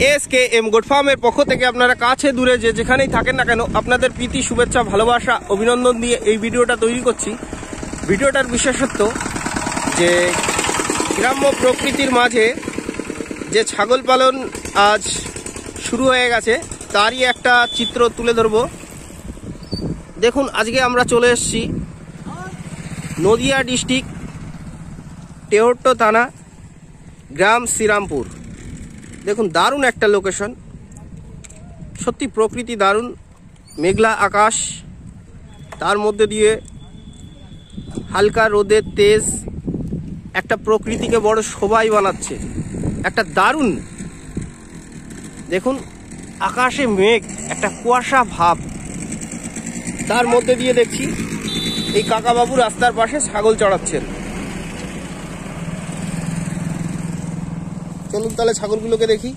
SKM goat ফার্মের পক্ষ থেকে আপনারা কাছে দূরে যেখানেই থাকেন না কেন আপনাদের প্রীতি শুভেচ্ছা ভালোবাসা অভিনন্দন দিয়ে এই ভিডিওটা তৈরি করছি। ভিডিওটার বিশেষত্ব যে গ্রাম্য প্রকৃতির মাঝে যে ছাগল পালন আজ শুরু হয়ে গেছে তারই একটা চিত্র তুলে ধরব। দেখুন, আজকে আমরা চলে এসেছি নদিয়া ডিস্ট্রিক্ট টেহট্ট থানা, গ্রাম শ্রীরামপুর। দেখুন, দারুণ একটা লোকেশন, সত্যি প্রকৃতি দারুণ, মেঘলা আকাশ, তার মধ্যে দিয়ে হালকা রোদের তেজ একটা প্রকৃতিকে বড় শোভাই বানাচ্ছে। একটা দারুণ, দেখুন আকাশে মেঘ, একটা কুয়াশা ভাব, তার মধ্যে দিয়ে দেখছি এই কাকাবাবু রাস্তার পাশে ছাগল চড়াচ্ছেন। চলুন তাহলে ছাগলগুলোকে দেখি।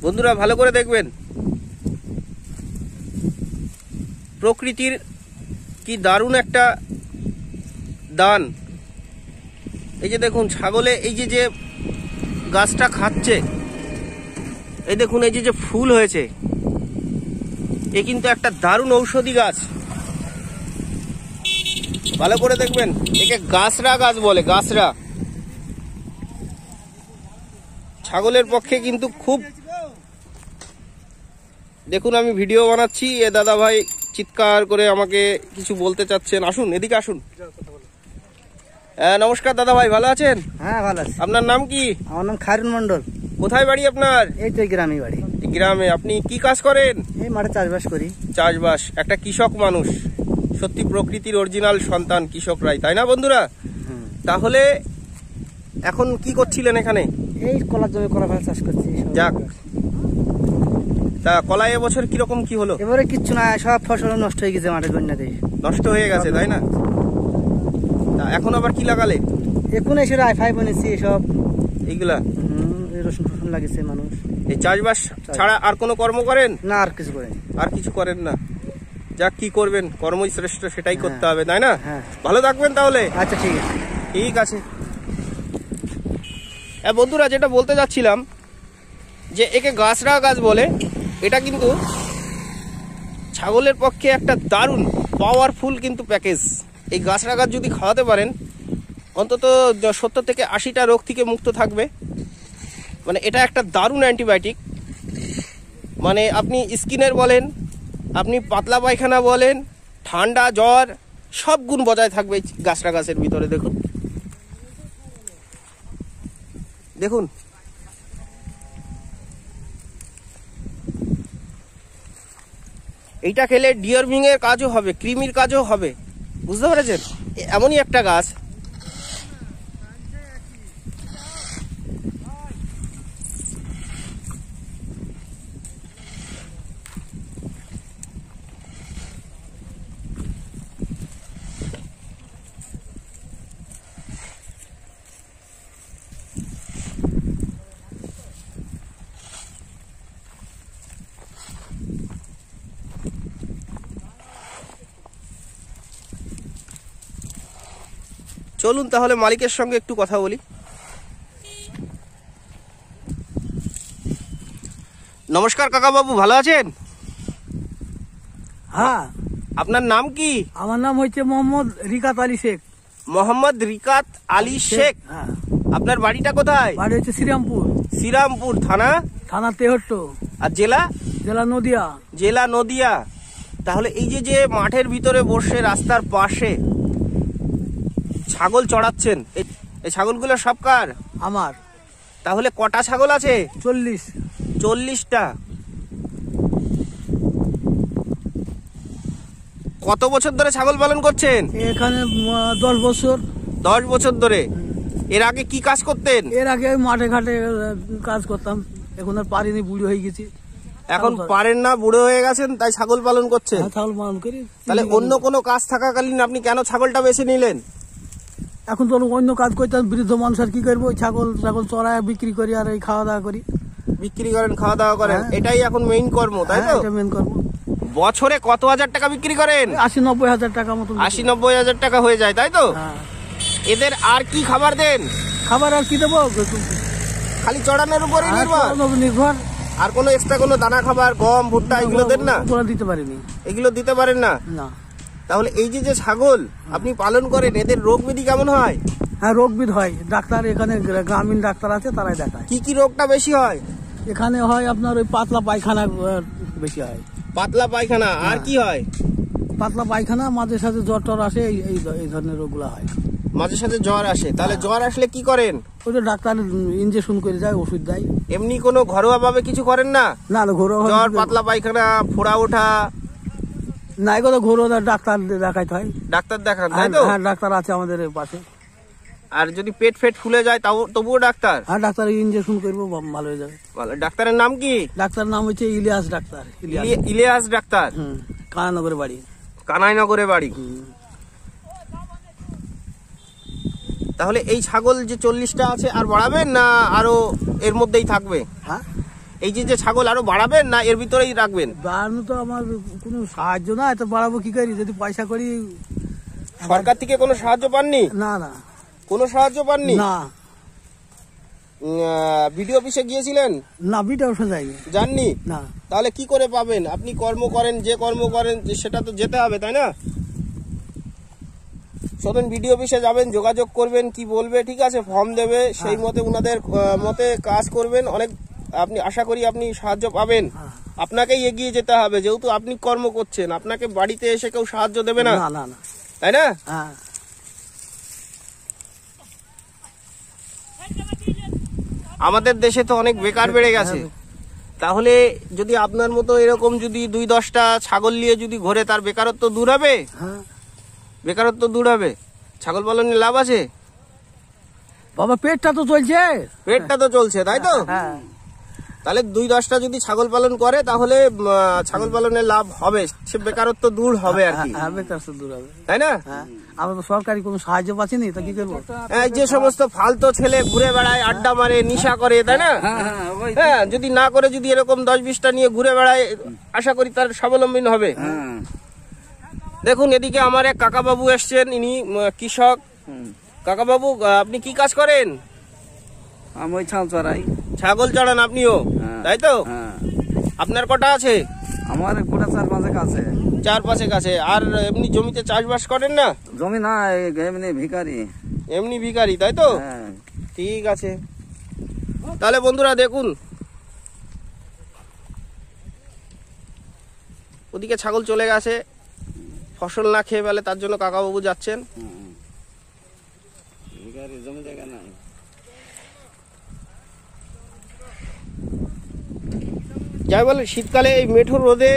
বন্ধুরা ভালো করে দেখবেন, প্রকৃতির কি দারুণ একটা দান। এই যে দেখুন ছাগলে এই যে গাছটা খাচ্ছে, এই দেখুন এই যে ফুল হয়েছে, এ কিন্তু একটা দারুণ ঔষধি গাছ। ভালো করে দেখবেন, একে গাছরা গাছ বলে, গাছরা। ছাগলের পক্ষে কিন্তু খুব, দেখুন আমি ভিডিও বানাচ্ছি, এ দাদা ভাই চিৎকার করে আমাকে কিছু বলতে চাচ্ছেন। আসুন, এদিকে আসুন। নমস্কার দাদা ভাই, ভালো আছেন? হ্যাঁ ভালো আছি। আপনার নাম কি? আমার নাম খায়রুল মন্ডল। কোথায় বাড়ি আপনার? এই তো গ্রামে বাড়ি। গ্রামে। আপনি কি কাজ করেন? এই মাঠে চাষবাস করি। চাষবাস, একটা কৃষক মানুষ, সত্যি প্রকৃতির অরিজিনাল সন্তান কৃষকরাই, তাই না বন্ধুরা? তাহলে এখন কি করছিলেন এখানে? এই কলার জমি কলা চাষ করছি। যাক, তা কলাই এবছর কিরকম কি হলো? এবারে কিচ্ছু না, সব ফসল নষ্ট হয়ে গেছে মাঠের বন্যাতে। নষ্ট হয়ে গেছে, তাই না? তা এখন আবার কি লাগালে? এখন এসে রাইফাই বনেছি সব এইগুলা। রসুন ফসুন লাগিয়েছে মানুষ। এই চাষবাস ছাড়া আর কোনো কর্ম করেন? না, আর কিছু করেনি। আর কিছু করেন না? যাক, কি করবেন, কর্মই শ্রেষ্ঠ, সেটাই করতে হবে, তাই না? হ্যাঁ। ভালো থাকবেন তাহলে। আচ্ছা, ঠিক আছে। ঠিক আছে। বন্ধুরা, যেটা বলতে যাচ্ছিলাম যে একে গাছরা গাছ বলে, এটা কিন্তু ছাগলের পক্ষে একটা দারুণ পাওয়ারফুল কিন্তু প্যাকেজ। এই গাছরা গাছ যদি খাওয়াতে পারেন, অন্তত 70 থেকে 80টা রোগ থেকে মুক্ত থাকবে। মানে এটা একটা দারুণ অ্যান্টিবায়োটিক। মানে আপনি স্কিনের বলেন, আপনি পাতলা পায়খানা বলেন, ঠান্ডা জ্বর, সব গুণ বজায় থাকবে এই গাছরা গাছের ভিতরে। দেখুন দেখুন, এইটা খেলে ডিওর্মিং এর কাজও হবে, ক্রিমির কাজও হবে, বুঝতে পেরেছেন? এমনই একটা গাছ। চলুন তাহলে মালিকের সঙ্গে একটু কথা বলি। নমস্কার কাকা বাবু, ভালো আছেন? হ্যাঁ। আপনার নাম কি? আমার নাম হচ্ছে মোহাম্মদ রিকাত আলী শেখ। মোহাম্মদ রিকাত আলী শেখ। হ্যাঁ। আপনার বাড়িটা কোথায়? বাড়ি হচ্ছে শ্রীরামপুর। শ্রীরামপুর থানা? থানা তেহট্ট। আর জেলা? জেলা নদিয়া। জেলা নদিয়া। তাহলে এই যে মাঠের ভিতরে বসে রাস্তার পাশে ছাগল চড়াচ্ছেন, এই ছাগলগুলো সব কার? আমার। তাহলে কটা ছাগল আছে? 40টা। কত বছর ধরে ছাগল পালন করছেন? এখানে 10 বছর। 10 বছর ধরে। এর আগে কি কাজ করতেন? এর আগে মাঠে ঘাটে কাজ করতাম, এখন আর পারিনি, বুড়ো হয়ে গেছি। এখন পারেন না, বুড়ো হয়ে গেছেন, তাই ছাগল পালন করছেন? ছাগল পালন করি। তাহলে অন্য কোনো কাজ থাকাকালীন আপনি কেন ছাগলটা বেছে নিলেন? এখন তো অন্য কাজ করতাম, বৃদ্ধ মানুষ আর কি করবো, ছাগল চড়ায় বিক্রি করি আর এই খাওয়া দাওয়া করি। বিক্রি করেন, খাওয়া দাওয়া করেন, এটাই এখন মেইন কর্ম, তাই তো? মেইন কর্ম। বছরে কত হাজার টাকা বিক্রি করেন? 80-90 হাজার টাকা মতো। 80-90 হাজার টাকা হয়ে যায়, তাই তো? এদের আর কি খাবার দেন? খাবার আর কি দেবো, খালি চড়ানোর উপরই নির্ভর। আর কোনো এক্সট্রা কোনো দানা খাবার, গম ভুট্টা এগুলো দেন না? দিতে পারিনি। এগুলো দিতে পারেন না? না। তাহলে এই যে ছাগল আপনি পালন করেন, এদের রোগ ব্যাধি কেমন হয়? হ্যাঁ, রোগবিধ হয়। ডাক্তার এখানে গ্রামীণ ডাক্তার আছে, তারাই দেখায়। কি রোগটা বেশি হয়? এখানে হয় আপনার ওই পাতলা পায়খানা বেশি হয়। পাতলা পায়খানা। আর কি হয়? পাতলা পায়খানা, মাঝে সাথে জ্বর টর আসে, এই ধরনের রোগগুলো হয়। মাঝে সাথে জ্বর আসে? তাহলে জ্বর আসলে কি করেন? ওই তো ডাক্তার ইনজেকশন করে যায়, ওষুধ দেয়। এমনি কোনো ঘরোয়া ভাবে কিছু করেন না? না, ঘরোয়া জ্বর, পাতলা পায়খানা, ফোড়া ওঠা? না, এগুলো ঘরোয়া ডাক্তার দেখাইতে হয়। ডাক্তার দেখান, তাই তো? হ্যাঁ, ডাক্তার আছে আমাদের পাশে। আর যদি পেট ফেট ফুলে যায় তবুও ডাক্তার? হ্যাঁ, ডাক্তার ইনজেকশন করবো, ভালো হয়ে যাবে। ডাক্তারের নাম কি? ডাক্তারের নাম হচ্ছে ইলিয়াস ডাক্তার। ইলিয়াস ডাক্তার। কানাইনগরে বাড়ি। কানাইনগরে বাড়ি। তাহলে এই ছাগল যে 40টা আছে, আর বাড়াবেন না আরো এর মধ্যেই থাকবে? হ্যাঁ। এই যে ছাগল আরো বাড়াবেন না এর ভিতরেই রাখবেন? বাড়ানো তো আমার কোনো সাহায্য না, এত বাড়াবো কি করি, যদি পয়সা করি। সরকার থেকে কোনো সাহায্য পাননি? না, না, কোনো সাহায্য পাননি? না। বিডিও অফিসে গিয়েছিলেন? না, বিডিও অফিসে যাইনি। যাননি? না। তাহলে কি করে পাবেন? আপনি কর্ম করেন, যে কর্ম করেন সেটা তো যেতে হবে, তাই না? শোনেন, বিডিও অফিসে যাবেন, যোগাযোগ করবেন, কি বলবে, ঠিক আছে, ফর্ম দেবে, সেই মতে উনাদের মতে কাজ করবেন। অনেক আপনি আশা করি আপনি সাহায্য পাবেন। আপনাকেই এগিয়ে যেতে হবে, যেহেতু আপনি কর্ম করছেন, আপনাকে বাড়িতে এসে কেউ সাহায্য দেবে না, তাই না? আমাদের দেশে তো অনেক বেকার বেড়ে গেছে। তাহলে যদি আপনার মতো এরকম যদি 2-10টা ছাগল নিয়ে যদি ঘোরে, তার বেকারত্ব দূর হবে? হ্যাঁ বেকারত্ব দূর হবে। ছাগল পালনে লাভ আছে বাবা, পেটটা তো চলছে। পেটটা তো চলছে, তাই তো? হ্যাঁ তাহলে 2-10টা যদি ছাগল পালন করে তাহলে ছাগল পালনে লাভ হবে, সে বেকারত্ব দূর হবে আর কি, হ্যাঁ বেকারত্ব দূর হবে, তাই না? হ্যাঁ আমরা তো সরকারি কোনো সাহায্য পাচ্ছিনি, তা কি করবো? এই যে সমস্ত ফালতু ছেলে ঘুরে বেড়ায়, আড্ডা মারে, নিশা করে, তাই না? হ্যাঁ, যদি না করে যদি এরকম 10-20টা নিয়ে ঘুরে বেড়ায়, আশা করি তার স্বাবলম্বী হবে। দেখুন এদিকে আমার এক কাকাবাবু এসছেন, ইনি কৃষক। কাকাবাবু, আপনি কি কাজ করেন? আমি ওই ছাগল চড়াই। ছাগল চড়ান আপনিও, তাই তো? আপনার কটা আছে? আমার গোটা 4-5 আছে। 4-5 আছে। আর এমনি জমিতে চাষবাস করেন না? জমি না, এমনি ভিখারি। এমনি ভিখারি, তাই তো? হ্যাঁ। ঠিক আছে। তাহলে বন্ধুরা দেখুন, ওদিকে ছাগল চলে গেছে, ফসল না খেয়ে ফেলে, তার জন্য কাকাবাবু যাচ্ছেন। ভিখারি, জমি জায়গা নাই। যাই বলে, শীতকালে এই মেঠো রোদে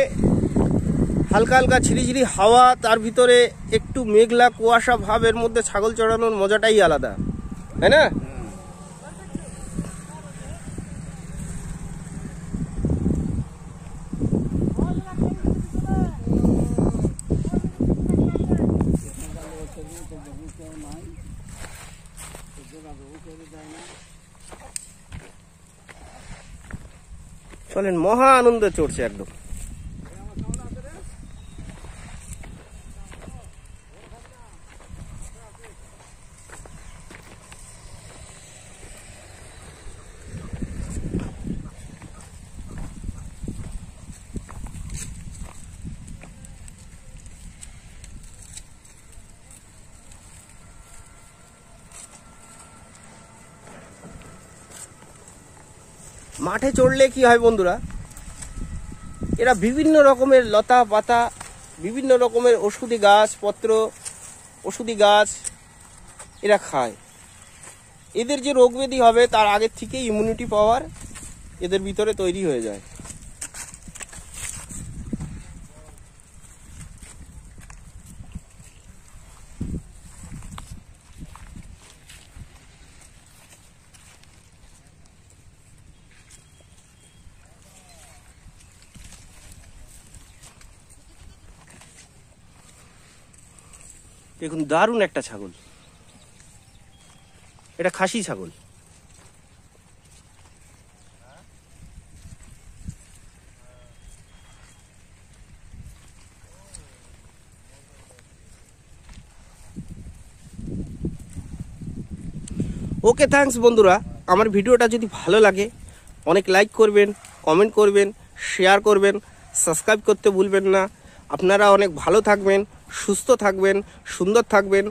হালকা হালকা ঝিরিঝিরি হাওয়া, তার ভিতরে একটু মেঘলা কুয়াশা ভাবের মধ্যে ছাগল চড়ানোর মজাটাই আলাদা, তাই না? চলেন, মহা আনন্দে চড়ছে একদম। মাঠে চড়লে কি হয় বন্ধুরা, এরা বিভিন্ন রকমের লতা পাতা, বিভিন্ন রকমের ওষুধি গাছ পত্র, ওষুধি গাছ এরা খায়। এদের যে রোগ ব্যাধি হবে তার আগের থেকে ইমিউনিটি পাওয়ার এদের ভিতরে তৈরি হয়ে যায়। দেখুন, দারুণ একটা ছাগল, এটা খাসি ছাগল। ওকে, থ্যাঙ্কস বন্ধুরা। আমার ভিডিওটা যদি ভালো লাগে অনেক লাইক করবেন, কমেন্ট করবেন, শেয়ার করবেন, সাবস্ক্রাইব করতে ভুলবেন না। আপনারা অনেক ভালো থাকবেন, সুস্থ থাকবেন, সুন্দর থাকবেন।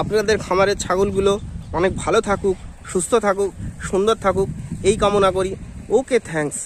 আপনাদের খামারের ছাগলগুলো অনেক ভালো থাকুক, সুস্থ থাকুক, সুন্দর থাকুক, এই কামনা করি। ওকে, থ্যাঙ্কস।